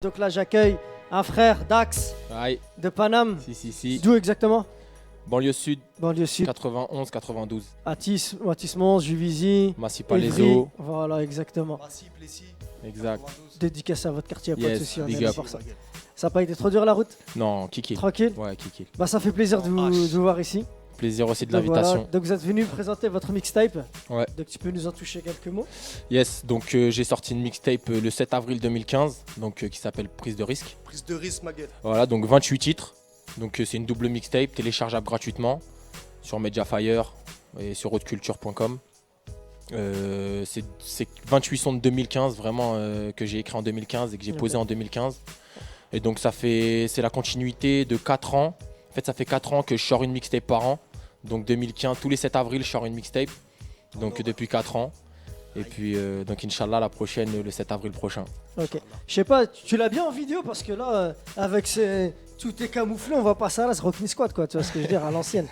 Donc là, j'accueille un frère Dax Aïe, de Paname. si. D'où exactement? Banlieue sud, Banlieue sud. 91, 92. Atis, Mons, Juvisy, Massy Évry. Palaiso. Voilà, exactement. Massy, Plessis, Exact. 92. Dédicace à votre quartier, pas de Yes, souci, on big est là up. pour ça. Ça n'a pas été trop dur la route? Non, Kiki. Tranquille? Ouais, Kiki. Bah ça fait plaisir de vous voir ici. Plaisir aussi de Donc voilà, l'invitation. donc vous êtes venu présenter votre mixtape. Ouais. Donc tu peux nous en toucher quelques mots? Yes, donc j'ai sorti une mixtape le 7 avril 2015, donc qui s'appelle Prise de risque. Prise de risque, ma gueule. Voilà, donc 28 titres. Donc c'est une double mixtape téléchargeable gratuitement sur Mediafire et sur hautculture.com. C'est 28 sons de 2015 vraiment que j'ai écrit en 2015 et que j'ai posé en 2015. Et donc c'est la continuité de 4 ans. En fait, ça fait 4 ans que je sors une mixtape par an. Donc 2015, tous les 7 avril, je sors une mixtape. Donc depuis 4 ans. Et puis donc Inch'Allah la prochaine le 7 avril prochain. Ok. Je sais pas, tu l'as bien en vidéo parce que là, avec tout est camouflé, on voit pas ça là, c'est Rockney Squad quoi, tu vois ce que je veux dire, à l'ancienne.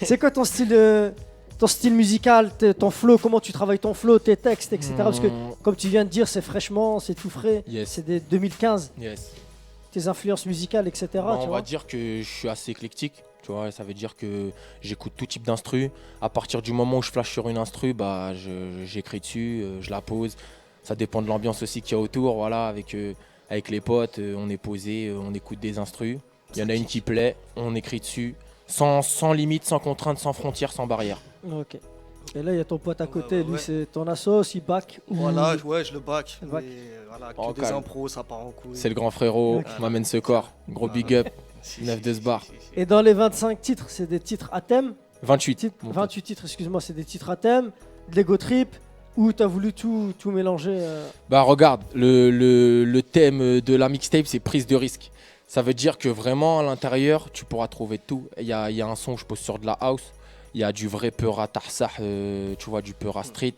c'est quoi ton style musical, ton flow, comment tu travailles ton flow, tes textes, etc. Parce que comme tu viens de dire, c'est fraîchement, c'est tout frais, Yes. c'est des 2015, Yes. tes influences musicales, etc. Bah, tu on vois. va dire que je suis assez éclectique. Tu vois, ça veut dire que j'écoute tout type d'instru. À partir du moment où je flash sur une instru, bah, j'écris dessus, je la pose. Ça dépend de l'ambiance aussi qu'il y a autour. Voilà, avec les potes, on est posé, on écoute des instrus. Il y en a une qui plaît, on écrit dessus. Sans limite, sans contrainte, sans frontières, sans barrière. Ok. Et là, il y a ton pote à côté, lui ouais. c'est ton asso, il back. Voilà, ouais, je le back. Le back. Mais voilà, que Oh, des calme. impros, ça part en couille. C'est le grand frérot Ok. qui m'amène ce corps. Gros big up. Si, neuf si, de si, ce bar. si, si. Et dans les 25 titres, c'est des titres à thème. 28. mon pote. 28 titres, excuse-moi, c'est des titres à thème, de l'ego trip, ou t'as voulu tout mélanger Bah regarde, le thème de la mixtape c'est prise de risque. Ça veut dire que vraiment à l'intérieur tu pourras trouver tout. Il y a un son que je pose sur de la house, il y a du vrai Peura Tarsah, tu vois, du Peura street,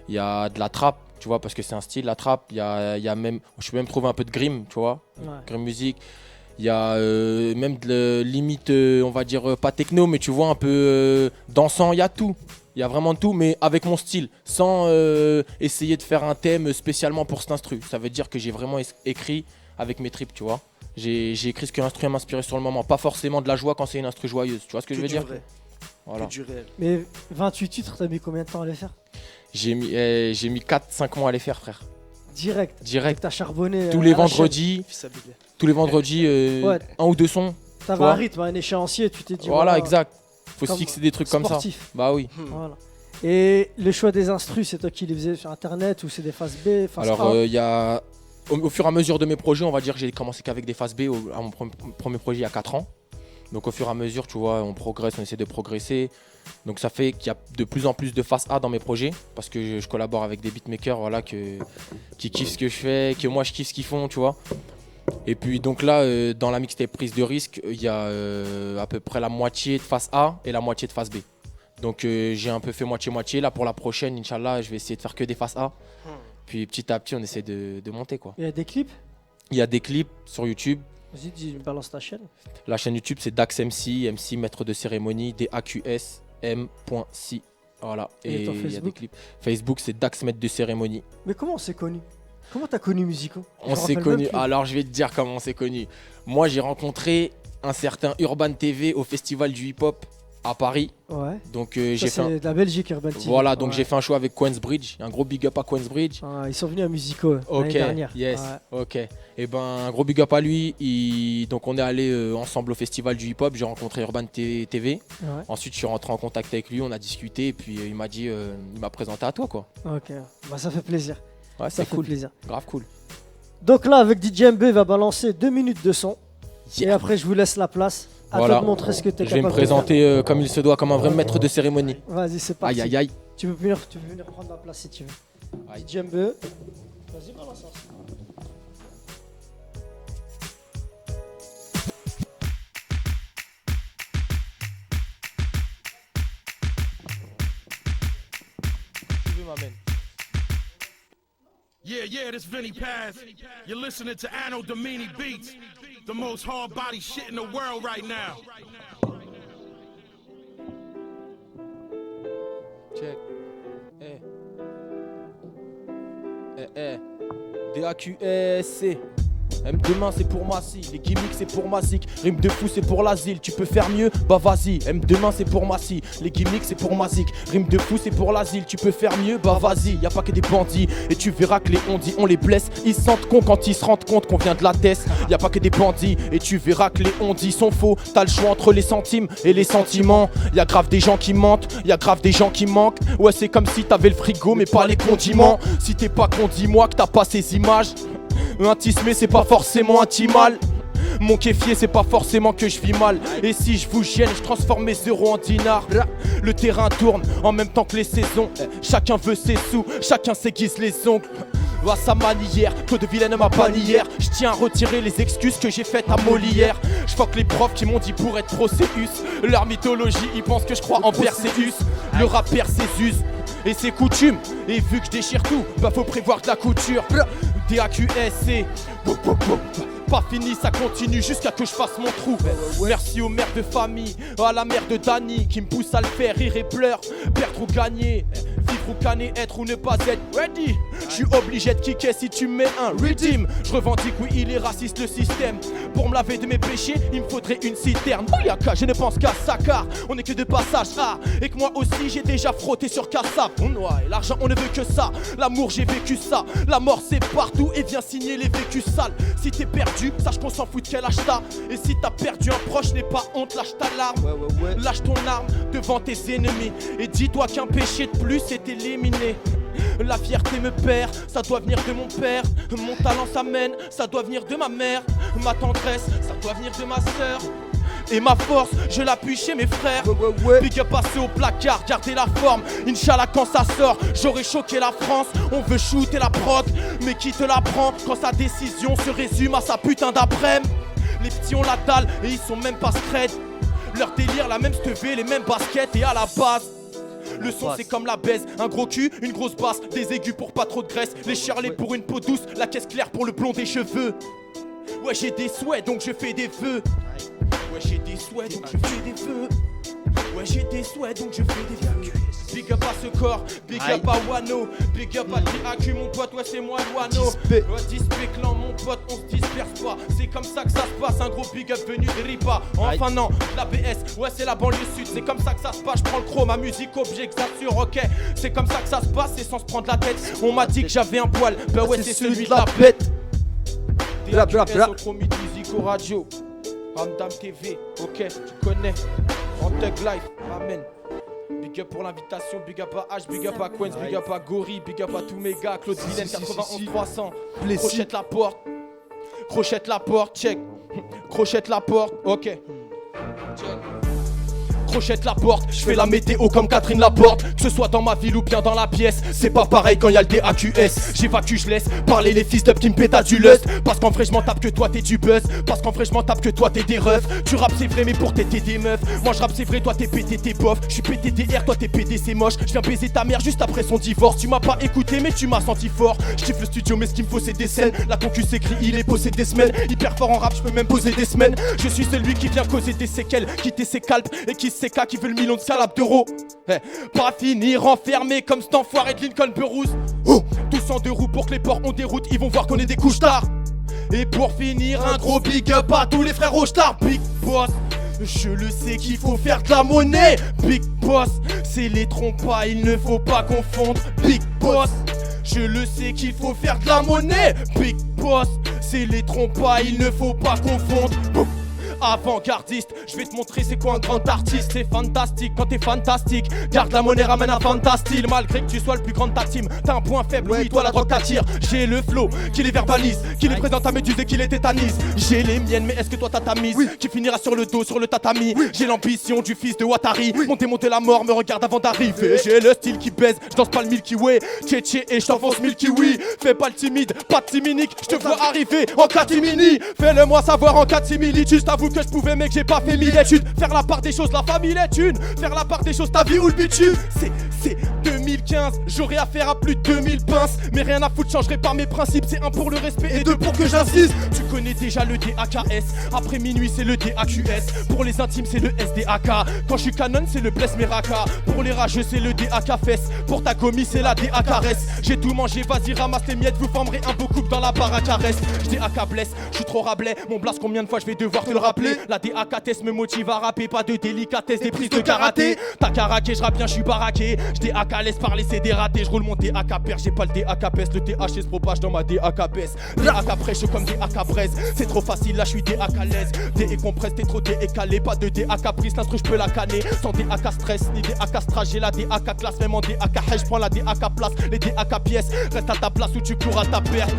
il y a de la trap, tu vois, parce que c'est un style la trap, il y a même, je peux même trouver un peu de grim, tu vois, Ouais. grim music. Il y a même de limite, on va dire pas techno, mais tu vois un peu dansant, il y a tout. Il y a vraiment tout, mais avec mon style, sans essayer de faire un thème spécialement pour cet instru. Ça veut dire que j'ai vraiment écrit avec mes tripes, tu vois. J'ai écrit ce que l'instru m'a inspiré sur le moment, pas forcément de la joie quand c'est une instru joyeuse. Tu vois ce que je veux du dire? vrai, Voilà. que du réel. Mais 28 titres, t'as mis combien de temps à les faire? J'ai mis 4-5 mois à les faire, frère. Direct. Direct. T'as charbonné Tous à les la chaîne. vendredis, Fils à Billet. Ouais. un ou deux sons. T'avais vois. un rythme, un échéancier, tu t'es dit Voilà, exact. Faut se comme fixer des trucs comme ça. sportif. Bah oui. Voilà. Et le choix des instrus, c'est toi qui les faisais sur internet ou c'est des phases B, phases Alors, A? il y a. Au fur et à mesure de mes projets, on va dire que j'ai commencé qu'avec des phases B à mon premier projet il y a 4 ans. Donc au fur et à mesure, tu vois, on progresse, on essaie de progresser. Donc ça fait qu'il y a de plus en plus de phases A dans mes projets parce que je collabore avec des beatmakers voilà, qui kiffent ce que je fais, que moi je kiffe ce qu'ils font, tu vois. Et puis donc là, dans la mixtape prise de risque, il y a à peu près la moitié de phase A et la moitié de phase B. Donc j'ai un peu fait moitié-moitié. Là pour la prochaine, Inch'Allah, je vais essayer de faire que des phases A. Puis petit à petit, on essaie de monter quoi. Il y a des clips? Il y a des clips sur YouTube. Vas-y, balance ta chaîne. La chaîne YouTube, c'est Dax MC, MC maître de cérémonie, DAQS M.C. Voilà. Et ton il y a des Facebook clips. Facebook, c'est Dax maître de cérémonie. Mais comment on s'est connus? Comment t'as connu Musico? On s'est connus. Alors, je vais te dire comment on s'est connus. Moi, j'ai rencontré un certain Urban TV au festival du hip-hop à Paris. Ouais. Donc, Ça, j'ai fait. c'est de la Belgique, Urban TV. Voilà, donc Ouais. j'ai fait un show avec Queensbridge. Un gros big up à Queensbridge. Ah, ils sont venus à Musico l'année Ok, dernière. yes, Ouais. ok. Et ben un gros big up à lui. Donc on est allé ensemble au festival du hip-hop. J'ai rencontré Urban TV. Ouais. Ensuite, je suis rentré en contact avec lui. On a discuté et puis il m'a dit, il m'a présenté à toi quoi. Ok. Bah, ça fait plaisir. Ouais, Ça c'est fait cool, plaisir. grave cool. Donc là, avec DJ MB, il va balancer 2 minutes de son. Et Yeah. après, je vous laisse la place. À Voilà. toi de montrer ce que tu es Je vais capable me de faire. présenter comme il se doit, comme un vrai maître de cérémonie. Vas-y, c'est parti. Aïe aïe aïe. Tu veux venir prendre la place si tu veux. Aïe. DJ MB. Vas-y, balance ça. Tu veux m'amèner. Yeah, this Vinny Paz. You're listening to Anno Domini Beats, the most hard body shit in the world right now. Check. Eh. Eh. DAQSC. M2 c'est pour Massy, les gimmicks c'est pour Mazik, rime de fou c'est pour l'asile, tu peux faire mieux, bah vas-y. M2 c'est pour Massy, les gimmicks c'est pour Mazik, rime de fou c'est pour l'asile, tu peux faire mieux, bah vas-y. Y'a pas que des bandits, et tu verras que les ondits on les blesse, ils se sentent cons quand ils se rendent compte qu'on vient de la tête. Y'a pas que des bandits, et tu verras que les ondits sont faux, t'as le choix entre les centimes et les sentiments. Y'a grave des gens qui mentent, y'a grave des gens qui manquent, ouais c'est comme si t'avais le frigo mais pas les condiments. Si t'es pas con dis-moi que t'as pas ces images. Un tismé c'est pas forcément anti-mal. Mon kéfier c'est pas forcément que je vis mal. Et si je vous gêne je transforme mes euros en dinars. Le terrain tourne en même temps que les saisons. Chacun veut ses sous, chacun s'aiguise les ongles à sa manière, que de vilaine ma bannière. Je tiens à retirer les excuses que j'ai faites à Molière. Je fuck les profs qui m'ont dit pour être Procéus. Leur mythologie, ils pensent que je crois en Perséus. Le rap Perséus et ses coutumes. Et vu que je déchire tout, bah faut prévoir de la couture. DAQSC. Pas fini, ça continue jusqu'à que je fasse mon trou. Merci aux mères de famille, à la mère de Dany qui me pousse à le faire, rire et pleure, perdre ou gagner, vivre ou canner, être ou ne pas être ready. Je suis obligé de kicker si tu mets un redeem. Je revendique, oui, il est raciste le système. Pour me laver de mes péchés, il me faudrait une citerne. Bouyaka, je ne pense qu'à ça car on est que de passage. Et que moi aussi j'ai déjà frotté sur Kassab. Et l'argent on ne veut que ça, l'amour j'ai vécu ça. La mort c'est partout et viens signer les vécus sales. Si t'es perdu, sache qu'on s'en fout de quel âge t'as. Et si t'as perdu un proche, n'aie pas honte, lâche ta larme. Lâche ton arme devant tes ennemis. Et dis-toi qu'un péché de plus est éliminé. La fierté me perd, ça doit venir de mon père. Mon talent s'amène, ça doit venir de ma mère. Ma tendresse, ça doit venir de ma sœur. Et ma force, je l'appuie chez mes frères. Big up passé au placard, gardez la forme. Inch'Allah quand ça sort, j'aurais choqué la France. On veut shooter la prod, mais qui te la prend quand sa décision se résume à sa putain d'après-midi. Les petits ont la dalle et ils sont même pas scred. Leur délire, la même stevée, les mêmes baskets. Et à la base le son c'est comme la baise, un gros cul, une grosse basse, des aigus pour pas trop de graisse, les Shirley pour une peau douce, la caisse claire pour le blond des cheveux. Ouais j'ai des souhaits donc je fais des vœux. Ouais j'ai des souhaits donc je fais des vœux. Ouais j'ai des souhaits donc je fais des vœux. Big up à ce corps, big up à Wano, big up à DAQ mon pote, ouais c'est moi Wano. Ouais Dispé clan mon pote, on se disperse pas. C'est comme ça que ça se passe, un gros big up venu de Ripa. Enfin non, la BS, ouais c'est la banlieue sud. C'est comme ça que ça se passe, je prends le croc, ma musique objet que j'assure, ok. C'est comme ça que ça se passe, c'est sans se prendre la tête. On m'a dit que j'avais un poil, bah ouais c'est celui de la bête. DAQS au Chromie Music au radio, Ramdam TV, ok tu connais. En Thug Life, amen. Big up pour l'invitation, big up à H, big up à Quenz, big up à Gori, big up à tous mes gars, Claude Vilaine 91 300. Crochette la porte, check. Crochette la porte, ok. Check. Crochette la porte, je fais la météo comme Catherine Laporte. Que ce soit dans ma ville ou bien dans la pièce, c'est pas pareil quand y'a le DAQS. J'évacue, je laisse parler les fils d'up qui me péta du lust. Parce qu'en vrai je m'en tape que toi t'es du buzz. Parce qu'en vrai je m'en tape que toi t'es des refs. Tu rappes c'est vrai mais pour t'aider des meufs. Moi je rappe c'est vrai, toi t'es pété t'es bof. Je suis pété DR, toi t'es pédé c'est moche. Je viens baiser ta mère juste après son divorce. Tu m'as pas écouté mais tu m'as senti fort. Je kiffe le studio mais ce qu'il me faut c'est des scènes. La concu s'écrit, il est posé des semaines. Hyper fort en rap, je peux même poser des semaines. Je suis celui qui vient causer des séquelles, quitter ses calpes et qui c'est qui veut le million de salades d'euros. Pas finir enfermé comme cet enfoiré de Lincoln Burroughs. Tous en deux roues pour que les porcs on déroute, ils vont voir qu'on est des couches tard. Et pour finir un gros big up à tous les frères Rochtar. Big Boss, je le sais qu'il faut faire de la monnaie. Big Boss, c'est les trompas, il ne faut pas confondre. Big Boss, je le sais qu'il faut faire de la monnaie. Big Boss, c'est les trompas, il ne faut pas confondre. Avant-gardiste, je vais te montrer c'est quoi un grand artiste. C'est fantastique quand t'es fantastique. Garde la monnaie, ramène un fantastique. Malgré que tu sois le plus grand de ta team, t'as un point faible, oui toi la drogue t'attire. J'ai le flow qui les verbalise, qui les présente à Méduse et qui les tétanise. J'ai les miennes mais est-ce que toi t'as ta mise qui finira sur le dos, sur le tatami. J'ai l'ambition du fils de Watari. Monter la mort, me regarde avant d'arriver. J'ai le style qui baise, je danse pas le Milky Way. Tchétché et je t'enfonce mille kiwis. Fais pas le timide, pas de timinique. Je te vois arriver en catimini. Fais-le moi savoir en catimilitude. T'avoue que je pouvais mec j'ai pas fait mille études. Faire la part des choses, la famille est une. Faire la part des choses, ta vie ou le bitume. C'est 2015, j'aurais affaire à plus de 2000 pinces. Mais rien à foutre, changerai pas mes principes. C'est un pour le respect et deux pour que j'insiste. Tu connais connais déjà le DAKS. Après minuit c'est le DAQS. Pour les intimes c'est le SDAK. Quand je suis canon c'est le Bless Meraka. Pour les rageux c'est le DAK Fess. Pour ta commis c'est la DAK Rest. J'ai tout mangé, vas-y ramasse les miettes. Vous formerez un beau couple dans la baraque à reste. Je DAK Bless, je suis trop rablais. Mon blast combien de fois je vais devoir te le rappeler. La DAK test me motive à rapper. Pas de délicatesse, des prises de karaté. T'as karaké, je rappe bien, je suis baraqué. Je DAK laisse parler, c'est des ratés. Je roule mon DAK père, j'ai pas le DAK peste. Le THC se propage dans ma DAK baisse. DAK fraîche comme DAK braise. C'est trop facile, là je suis DAK l'aise. DE compresse, t'es trop décalé. Pas de DAK prise, l'instru je peux la canner. Sans DAK stress, ni DAK strage. J'ai la DAK classe, même en DAK hash. J'prends la DAK place, les DAK pièces. Reste à ta place où tu cours à ta perte.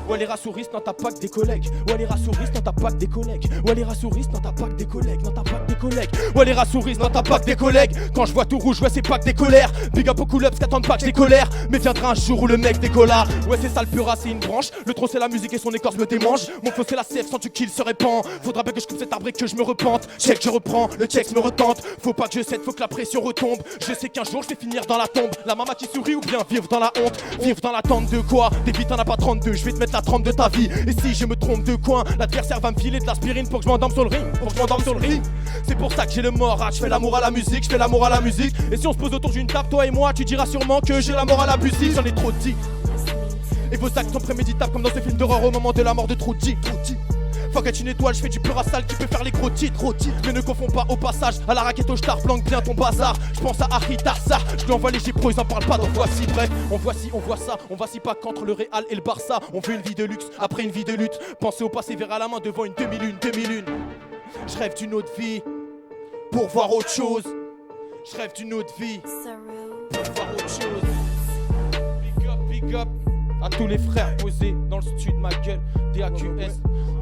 Ouais les rassouristes, non t'as pas que des collègues. Ouais les rassouristes, non t'as pas que des collègues. Ouais les rassouristes, non t'as pas que des collègues. Non t'as pas que des collègues. Ouais les rassouristes, non t'as pas que des collègues. Quand je vois tout rouge, ouais c'est pas que des colères. Big up au cool ups, qu'attendent pas que j'ai colère. Mais viendra un jour où le mec décollard. Ouais c'est ça le pura, c'est une branche. Le tronc c'est la musique et son écorce me démange. Mon flow c'est la CF, sans tu kill se répand. Faudra bien que je coupe cet arbre et que je me repente. Check je reprends, le check me retente. Faut pas que je cède, faut que la pression retombe. Je sais qu'un jour je vais finir dans la tombe. La maman qui sourit ou bien vivre dans la honte. Vivre dans l'attente de quoi? Des vies t'en as pas 32, je vais te mettre la trempe de ta vie. Et si je me trompe de coin, l'adversaire va me filer de l'aspirine pour que je m'endorme sur le ring. C'est pour ça que j'ai le moral, je fais l'amour à la musique, je fais l'amour à la musique. Et si on se pose autour d'une table, toi et moi, tu diras sûrement que j'ai la morale abusive. J'en ai trop dit. Et vos actes sont préméditables comme dans ce film d'horreur au moment de la mort de Trudy. Faut qu'être une étoile, je fais du pur à sale qui peut faire les gros titres. Mais ne confonds pas au passage à la raquette au star, flanque bien ton bazar. Je pense à Harry Tarsa, je lui envoie les G-Pro, ils en parlent pas, donc voici. Bref, on voit ci, on voit ça, on vacille pas qu'entre le Real et le Barça. On veut une vie de luxe après une vie de lutte. Pensez au passé vers à la main devant une demi-lune. Je rêve d'une autre vie pour voir autre chose. Je rêve d'une autre vie pour voir autre chose. Big up à tous les frères posés dans le studio de ma gueule. DAQS,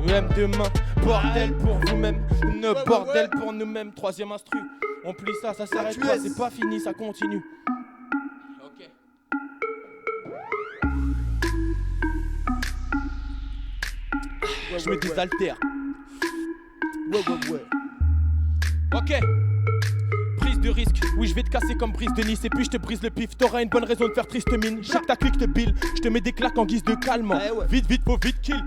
EM demain. Bordel pour vous-même, ne bordel pour nous-mêmes. Troisième instru, on plie ça s'arrête pas, c'est pas fini, ça continue. Ok. Je me désaltère. Ouais. Ok. Prise de risque, oui je vais te casser comme brise de Nice. Et puis je te brise le pif, t'auras une bonne raison de faire triste mine. Chaque ta clique te bille, je te mets des claques en guise de calmant. Vite, faut vite kill.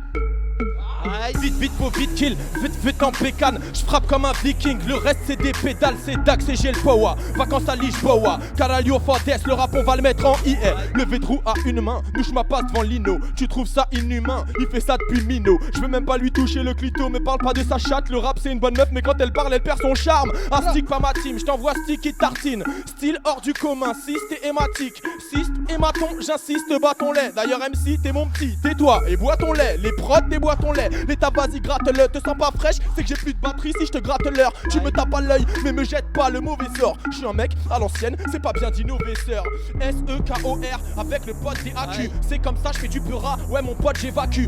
Vite, faut vite kill, vite en pécane. Je frappe comme un viking, le reste c'est des pédales. C'est Dax et j'ai le power, vacances à Lisboa. Caralho Fortes, le rap on va le mettre en IR. Levé de roue à une main, douche ma passe devant Lino. Tu trouves ça inhumain, il fait ça depuis Mino. Je veux même pas lui toucher le clito, mais parle pas de sa chatte. Le rap c'est une bonne meuf, mais quand elle parle elle perd son charme. Un stick pas ma team, je t'envoie stick et tartine. Style hors du commun, cyste et hématique. Cyste, hématon, j'insiste, bats ton lait. D'ailleurs MC t'es mon petit, tais-toi et bois ton lait. Les prods débois ton lait. Les vas-y gratte-le, te sens pas fraîche, c'est que j'ai plus de batterie si je te gratte l'heure. Tu me tapes à l'œil, mais me jette pas le mauvais sort. Je suis un mec à l'ancienne, c'est pas bien d'innover sœur. S-E-K-O-R avec le pote DAQ. C'est comme ça, je fais du pura, ouais mon pote j'évacue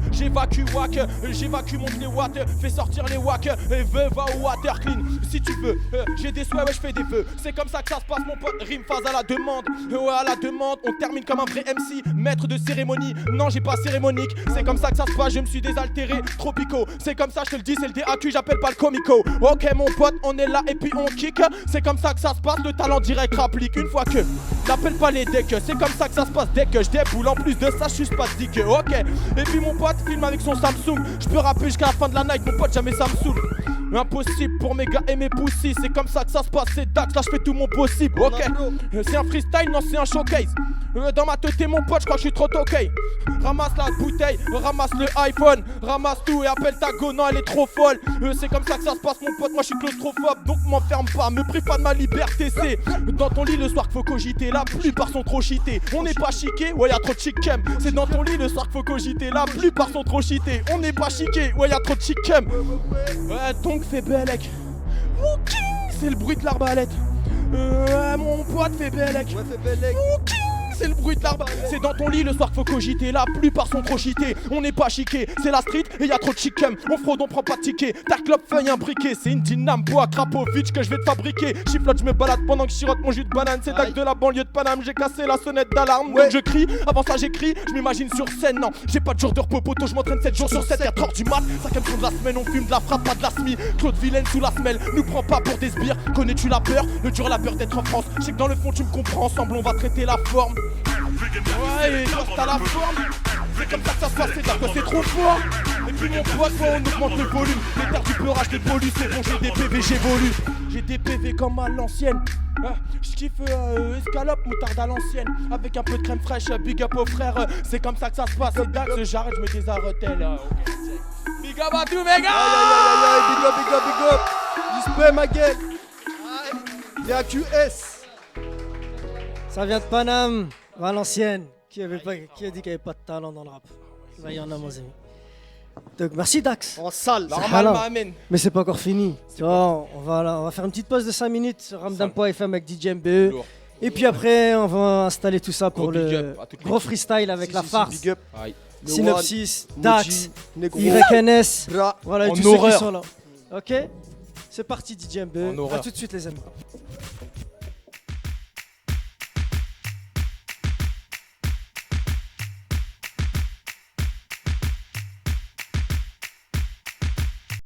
wack, j'évacue mon kilowatt. Fais sortir les wack, et va au water clean. Si tu veux, j'ai des souhaits, ouais je fais des vœux. C'est comme ça que ça se passe mon pote, rime phase à la demande. Ouais à la demande, on termine comme un vrai MC. Maître de cérémonie, non j'ai pas cérémonique. C'est comme ça que ça se passe, je me suis désaltéré, tropico. C'est comme ça, je te le dis, c'est le DAQ, j'appelle pas le comico. Ok mon pote, on est là et puis on kick. C'est comme ça que ça se passe, le talent direct rapplique. Une fois que, n'appelle pas les decks. C'est comme ça que ça se passe dès que je déboule. En plus de ça, je suis pas dick. Ok, et puis mon pote filme avec son Samsung. Je peux rapper jusqu'à la fin de la night, mon pote jamais ça me saoule. Impossible pour mes gars et mes poussis. C'est comme ça que ça se passe, c'est Dax, là je fais tout mon possible. Ok, c'est un freestyle, non c'est un showcase. Dans ma tête mon pote, je crois que je suis trop ok. Ramasse la bouteille, ramasse le iPhone, ramasse tout et appelle ta go, non elle est trop folle. C'est comme ça que ça se passe mon pote, moi je suis claustrophobe. Donc m'enferme pas, me prive pas de ma liberté. C'est dans ton lit le soir qu'il faut cogiter. La plupart sont trop cheatés, on n'est pas chiqué, ouais y'a trop de chic-cam. C'est dans ton lit le soir qu'il faut cogiter. La plupart sont trop cheatés, on n'est pas chiqué, ouais y'a trop de chic-cam. Ouais donc fais bellec. C'est le bruit de l'arbalète. Mon pote fait bellec. Ouais, fais bellec. C'est le bruit de l'arbre. C'est dans ton lit le soir qu'il faut cogiter. La plupart sont trop cheatés, on n'est pas chiqué. C'est la street et y'a trop de chic-cum. On fraude, on prend pas de ticket. Ta clope feuille imbriquée. C'est une dyname bois Krapovic que je vais te fabriquer. Chiflote, je me balade pendant que je sirote mon jus de banane. C'est Dax de la banlieue de Paname. J'ai cassé la sonnette d'alarme. Donc je crie, avant ça j'écris. Je m'imagine sur scène, non. J'ai pas de jour de repos, poto. Je m'entraîne 7 jours sur 7, 4h du mat. 5ème tour de la semaine, on fume de la frappe, pas de la semi. Claude Vilaine sous la semelle, nous prends pas pour des sbires. Connais-tu la peur? Le dur, la peur d'être en France. Je sais que dans le fond tu me comprends. Ensemble on va traiter la forme. Ouais, et quand t'as la forme, c'est comme ça que ça se passe, c'est trop fort. Et plus mon poids quand on augmente le volume. Les terres du peurage, des pollues, c'est bon, j'ai des PV, j'évolue. J'ai des PV comme à l'ancienne. Je kiffe escalope, moutarde à l'ancienne. Avec un peu de crème fraîche, big up aux frères. C'est comme ça que ça se passe. Et Dax, j'arrête, je mets des arretels. Big up à tous mes gars. Aïe, big up, big up, big up. Respect, ma gueule. DAQS. Ça vient de Paname, Valenciennes. Qui a dit qu'il n'y avait pas de talent dans le rap? Là, il y en a, mon ami. Donc, merci Dax. En salle. La C'est Ramal halal. m'amène. Mais c'est pas encore fini. Tu vois, on va faire une petite pause de 5 minutes sur Ramdam.fm avec DJ MBE. Lourd. Et puis après, on va installer tout ça pour Gros big le up à toute gros l'équipe. freestyle avec la farce. Big up. Aïe. Le Synopsis, One, Dax, Moji, Negro. YNS. Bra. Voilà, et En tous ceux qui horreur. sont là. Ok? C'est parti DJ MBE. En horreur. A tout de suite les amis.